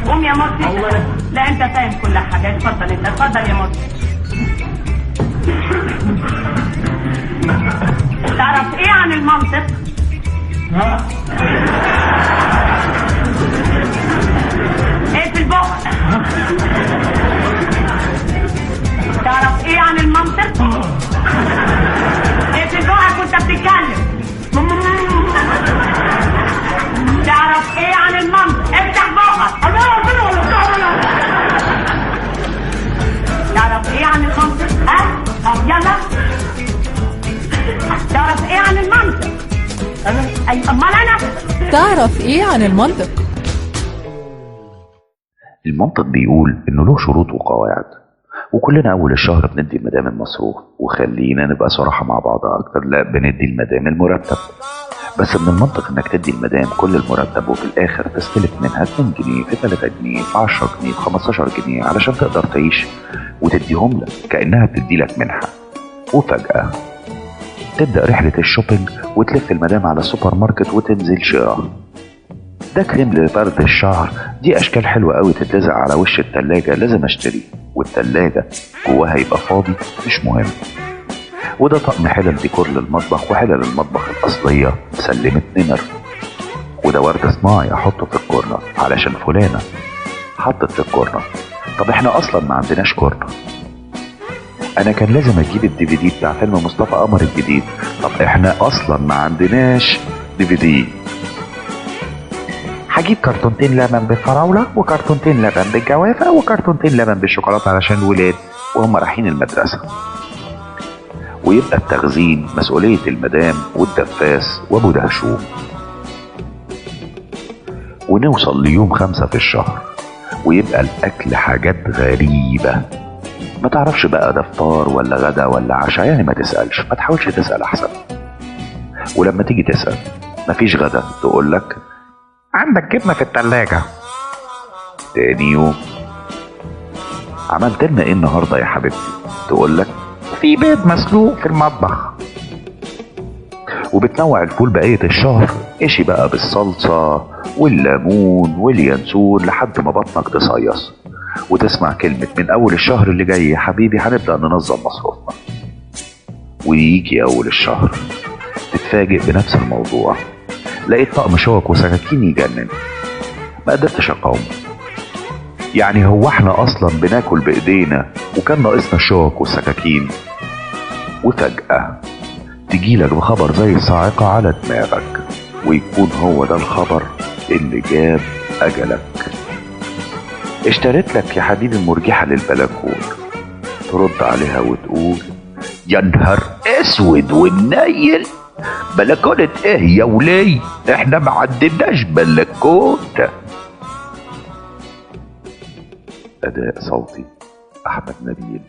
قوم يا مرسي. لا انت فاهم كل حاجه. اتفضل انت، اتفضل يا مرسي. تعرف ايه عن المنطق؟ ايه في البق؟ تعرف ايه عن المنطق؟ ايه في بقك وانت بتتكلم؟ تعرف ايه عن المنطق؟ افتح بقك. تعرف ايه عن المنطق؟ ها؟ يلا. تعرف ايه عن المنطق؟ اي امال انا؟ تعرف ايه عن المنطق؟ المنطق بيقول انه له شروط وقواعد، وكلنا اول الشهر بندي المدام المصروف. وخلينا نبقى صراحة مع بعض اكتر، لا بندي المدام المرتب. بس من المنطق انك تدي المدام كل المرتب وفي الاخر تستلف منها 2 جنيه في 3 جنيه في 10 جنيه في 15 جنيه علشان تقدر تعيش، وتديهم لك كأنها بتدي لك منحة. وفجأة تبدأ رحلة الشوبينج وتلف المدام على السوبر ماركت وتنزل شراء. ده كريم لفرد الشعر، دي اشكال حلوة قوي تتلزق على وش التلاجة، لازم اشتريه. والتلاجة جواها يبقى فاضي مش مهم. وده طقم حلل ديكور للمطبخ، وحلل المطبخ الأصلية سلمت نمر. وده ورد صناعي احطه في الكورنر علشان فلانة حطت في الكورنر. طب احنا اصلا ما عندناش كورنر. انا كان لازم اجيب DVD بتاع فيلم مصطفى قمر الجديد. طب احنا اصلا ما عندناش DVD. هجيب كرتونتين لبن بالفراولة وكرتونتين لبن بالجوافة وكرتونتين لبن بالشوكولاتة علشان الولاد وهم رايحين المدرسة. ويبقى التخزين مسؤولية المدام والدفاس وابو دهشوم. ونوصل ليوم 5 في الشهر ويبقى الاكل حاجات غريبة، ما تعرفش بقى ده فطار ولا غدا ولا عشاء. يعني ما تسألش، ما تحاولش تسأل احسن. ولما تيجي تسأل مفيش غدا تقولك عندك جبنة في التلاجة. تاني يوم عملت لنا ايه النهارده يا حبيبتي؟ تقولك في بيض مسلوق في المطبخ. وبتنوع الفول بقية الشهر، اشي بقى بالصلصة والليمون واليانسون لحد ما بطنك تصيص. وتسمع كلمة من اول الشهر اللي جاي يا حبيبي هنبدأ ننظم مصروفنا. ويجي اول الشهر تتفاجئ بنفس الموضوع. لقيت طقم شوك وسكاكين يجنن، ما قدرتش اقاوم. يعني هو احنا اصلا بناكل بايدينا وكان ناقصنا الشوك والسكاكين؟ وفجأة تجيلك بخبر زي الصاعقة على دماغك، ويكون هو ده الخبر اللي جاب اجلك. اشتريت لك يا حبيبي مرجحة للبلكون. ترد عليها وتقول يا نهار اسود والنيل، بلكونة ايه يا ولي؟ احنا ما عندناش بلكونة. اداء صوتي احمد نبيل.